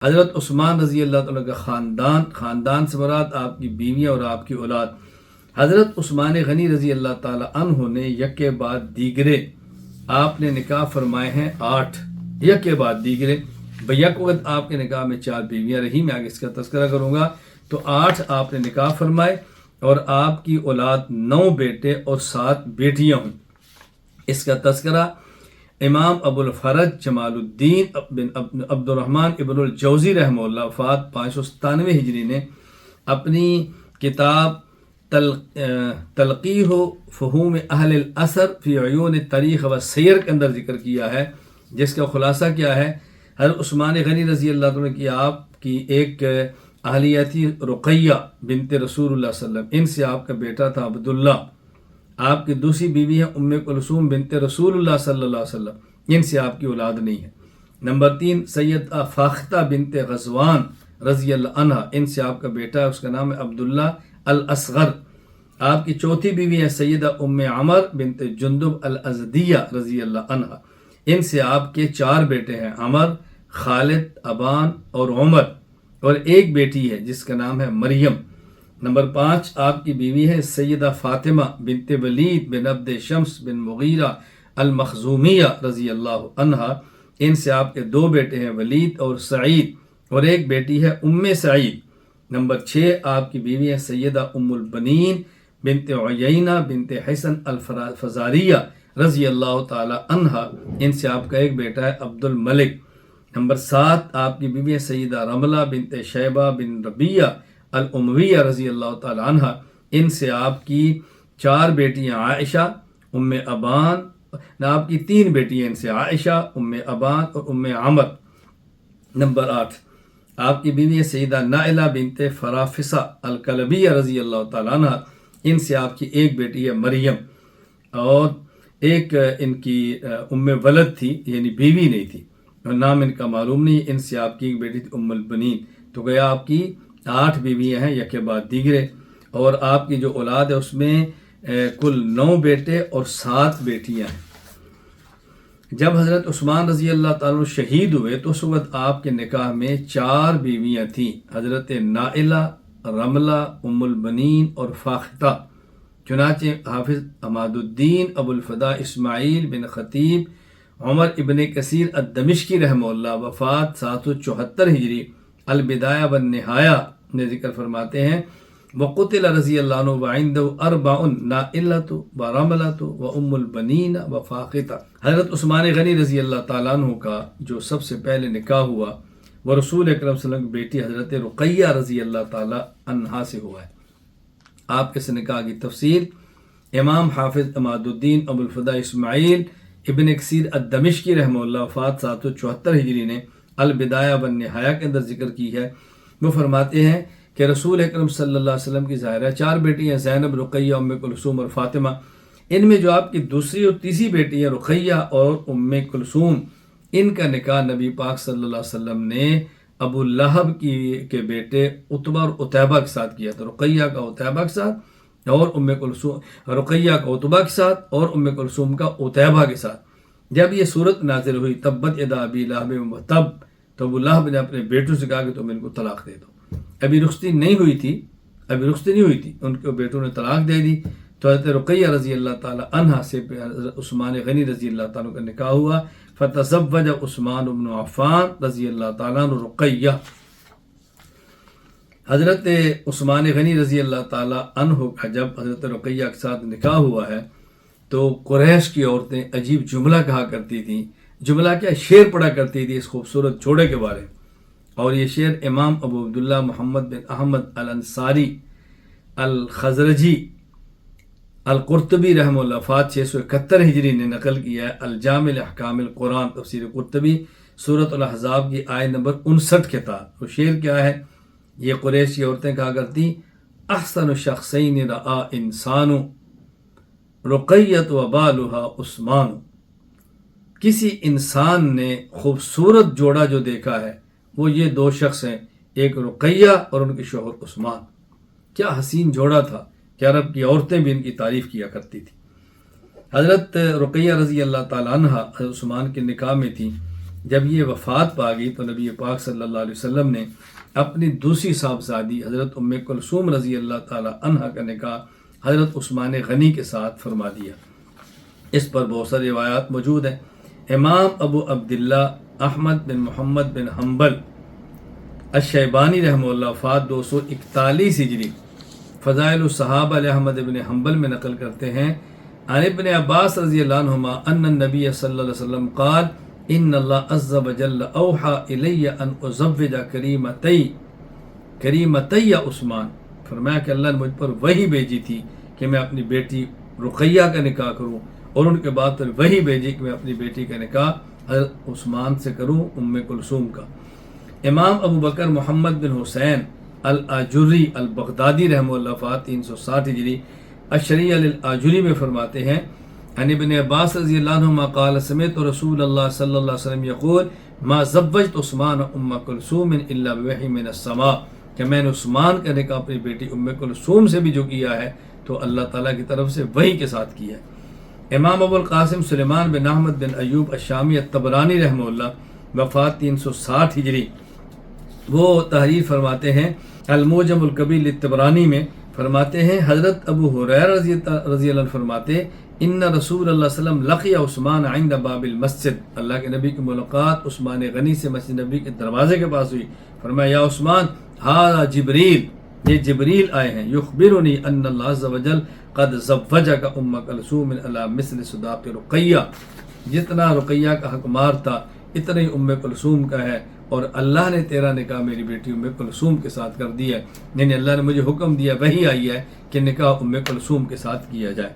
حضرت عثمان رضی اللہ تعالیٰ کا خاندان سے مراد آپ کی بیویاں اور آپ کی اولاد۔ حضرت عثمان غنی رضی اللہ تعالیٰ عنہ نے یکے بعد دیگرے آپ نے نکاح فرمائے ہیں 8، یکے بعد دیگرے، بیک وقت آپ کے نکاح میں 4 بیویاں رہی، میں آگے اس کا تذکرہ کروں گا، تو 8 آپ نے نکاح فرمائے اور آپ کی اولاد 9 بیٹے اور 7 بیٹیاں ہوں۔ اس کا تذکرہ امام ابو الفرج جمال الدین بن عبد الرحمن ابن الجوزی رحمہ اللہ وفات 597 ہجری نے اپنی کتاب تلقیح فہوم اہل الاثر فی عیون تاریخ و سیر کے اندر ذکر کیا ہے، جس کا خلاصہ کیا ہے؟ حضرت عثمان غنی رضی اللہ عنہ کی آپ کی ایک اہلیہ تھی رقیہ بنت رسول اللہ صلی اللہ علیہ وسلم، ان سے آپ کا بیٹا تھا عبداللہ۔ آپ کی دوسری بیوی ہے ام کلثوم بنت رسول اللہ صلی اللہ علیہ وسلم، ان سے آپ کی اولاد نہیں ہے۔ نمبر 3 سیدہ فاختہ بنت غزوان رضی اللہ عنہ، ان سے آپ کا بیٹا ہے، اس کا نام ہے عبداللہ الاصغر۔ آپ کی چوتھی بیوی ہے سیدہ ام عمر بنت جندب الازدیہ رضی اللہ عنہ، ان سے آپ کے 4 بیٹے ہیں، عمر، خالد، ابان اور عمر، اور ایک بیٹی ہے جس کا نام ہے مریم۔ نمبر 5 آپ کی بیوی ہے سیدہ فاطمہ بنت ولید بن عبد شمس بن مغیرہ المخزومیہ رضی اللہ عنہ، ان سے آپ کے 2 بیٹے ہیں، ولید اور سعید، اور ایک بیٹی ہے ام سعید۔ نمبر 6 آپ کی بیوی ہے سیدہ ام البنین بنت عیینہ بنت حسن الفزاریہ رضی اللہ تعالی عنہ، ان سے آپ کا ایک بیٹا ہے عبد الملک۔ نمبر 7 آپ کی بیوی ہے سیدہ رملہ بنت شیبہ بن ربیہ الامویہ رضی اللہ تعالی عنہ، ان سے آپ کی 4 بیٹیاں عائشہ، ام ابان، آپ کی 3 بیٹیاں ان سے، عائشہ، ام ابان اور ام عمر۔ نمبر 8 آپ کی بیوی ہے سیدہ نائلہ بنت فرافسہ الکلبیہ رضی اللہ تعالی عنہ، ان سے آپ کی ایک بیٹی ہے مریم، اور ایک ان کی ام ولد تھی، یعنی بیوی نہیں تھی اور نام ان کا معلوم نہیں، ان سے آپ کی ایک بیٹی تھی ام البنین۔ تو گویا آپ کی 8 بیویاں ہیں یکے بعد دیگرے، اور آپ کی جو اولاد ہے اس میں کل 9 بیٹے اور 7 بیٹیاں ہیں۔ جب حضرت عثمان رضی اللہ تعالیٰ شہید ہوئے تو اس وقت آپ کے نکاح میں 4 بیویاں تھیں، حضرت نائلہ، رملہ، ام البنین اور فاختہ۔ چنانچہ حافظ عماد الدین ابو الفدا اسماعیل بن خطیب عمر ابن کثیر الدمشقی رحمہ اللہ وفات 774 ہجری البدایہ والنہایہ نے ذکر فرماتے ہیں، وقتل رضی اللہ عنہ وعندہ 4 نائلۃ ورملۃ وام البنین وفاختہ۔ حضرت عثمان غنی رضی اللہ تعالیٰ عنہ کا جو سب سے پہلے نکاح ہوا وہ رسول اکرم صلی اللہ علیہ وسلم کی بیٹی حضرت رقیہ رضی اللہ تعالیٰ عنہا سے ہوا ہے۔ آپ کے اس نکاح کی تفصیل امام حافظ عماد الدین ابو الفدا اسماعیل ابن کثیر الدمشقی رحمہ اللہ وفات 774 ہجری نے البدایہ والنہایہ کے اندر ذکر کی ہے۔ وہ فرماتے ہیں کہ رسول اکرم صلی اللہ علیہ وسلم کی ظاہرہ 4 بیٹی ہیں، زینب، رقیہ، ام کلثوم اور فاطمہ۔ ان میں جو آپ کی دوسری اور تیسری بیٹی ہیں رقیہ اور ام کلثوم، ان کا نکاح نبی پاک صلی اللہ علیہ وسلم نے ابو لہب کے بیٹے عتبہ اور عتیبہ کے ساتھ کیا تھا، رقیہ کا عتیبہ کے ساتھ اور ام کلثوم، رقیہ کا عتبہ کے ساتھ اور ام کلثوم کا عتیبہ کے ساتھ۔ جب یہ صورت نازل ہوئی تبت یدا ابی لہب وتب، تو ابو لہب نے اپنے بیٹوں سے کہا کہ تم ان کو طلاق دے دو۔ ابھی رخصتی نہیں ہوئی تھی، ان کے بیٹوں نے طلاق دے دی، تو حضرت رقیہ رضی اللہ تعالی عنہ سے حضرت عثمان غنی رضی اللہ تعالیٰ کا نکاح ہوا، فتزوج عثمان بن عفان رضی اللہ تعالیٰ عنہ رقیہ۔ حضرت عثمان غنی رضی اللہ تعالیٰ عنہ کا جب حضرت رقیہ کے ساتھ نکاح ہوا ہے تو قریش کی عورتیں عجیب جملہ کہا کرتی تھیں، جملہ کیا، شعر پڑھا کرتی تھی اس خوبصورت جوڑے کے بارے میں، اور یہ شعر امام ابو عبداللہ محمد بن احمد الانصاری الخزرجی القرطبی رحمہ اللہ وفات 671 ہجری نے نقل کیا ہے، الجامع احکام القرآن تفسیر قرطبی سورۃ الاحزاب کی آیت نمبر 59 کے تحت۔ وہ شعر کیا ہے؟ یہ قریش کی عورتیں کہا کرتی، احسن شخصین رآ انسان رقیت و بالہا عثمان، کسی انسان نے خوبصورت جوڑا جو دیکھا ہے وہ یہ 2 شخص ہیں، ایک رقیہ اور ان کے شوہر عثمان۔ کیا حسین جوڑا تھا کہ عرب کی عورتیں بھی ان کی تعریف کیا کرتی تھی۔ حضرت رقیہ رضی اللہ تعالیٰ عنہ حضرت عثمان کے نکاح میں تھی، جب یہ وفات پا گئی تو نبی پاک صلی اللہ علیہ وسلم نے اپنی دوسری صاحبزادی حضرت ام کلثوم رضی اللہ تعالی عنہ کا نکاح حضرت عثمان غنی کے ساتھ فرما دیا۔ اس پر بہت ساری روایات موجود ہیں۔ امام ابو عبداللہ احمد بن محمد بن حنبل الشیبانی رحمہ اللہ وفات 241 ہجری فضائل الصحابہ احمد بن حنبل میں نقل کرتے ہیں، عن ابن عباس رضی اللہ عنہما ان النبی صلی اللہ علیہ وسلم قال ان اللہ عز وجل اوحى الی ان ازوج کریمتی عثمان، فرمایا کہ اللہ نے مجھ پر وحی بھیجی تھی کہ میں اپنی بیٹی رقیہ کا نکاح کروں، اور ان کے بعد پھر وحی بھیجی کہ میں اپنی بیٹی کا نکاح حضرت عثمان سے کروں، ام کلثوم کا۔ امام ابو بکر محمد بن حسین الآجری البغدادی رحمہ اللہ وفات 360 ہجری الشریعہ للآجری میں فرماتے ہیں، عن ابن عباس رضی اللہ عنہما قال سمعت رسول اللہ صلی اللہ علیہ وسلم یقول ما زوجت عثمان ام کلثوم الا بوحی من السماء، کہ میں نے عثمان کا نکاح اپنی بیٹی ام کلثوم سے بھی جو کیا ہے تو اللہ تعالیٰ کی طرف سے وحی کے ساتھ کیا ہے۔ امام ابو القاسم سلیمان بن احمد بن ایوب الشامی الطبرانی رحمہ اللہ وفات 360 ہجری، وہ تحریر فرماتے ہیں الموجم الکبیر للطبرانی میں، فرماتے ہیں حضرت ابو ہریرہ رضی اللہ عنہ فرماتے ان رسول اللہ صلی اللہ علیہ وسلم لقی عثمان عند باب المسجد، اللہ کے نبی کی ملاقات عثمان غنی سے مسجد نبی کے دروازے کے پاس ہوئی، فرمایا یا عثمان ھذا جبریل، یہ جبریل آئے ہیں، یخبرنی ان اللہ عز وجل قد زوجک ام کلثوم علی مثل صداق رقیہ، جتنا رقیہ کا حق مار تھا اتنا ہی ام کلثوم کا ہے، اور اللہ نے تیرا نکاح میری بیٹی ام کلثوم کے ساتھ کر دیا ہے، یعنی اللہ نے مجھے حکم دیا، وحی آئی ہے کہ نکاح ام کلثوم کے ساتھ کیا جائے۔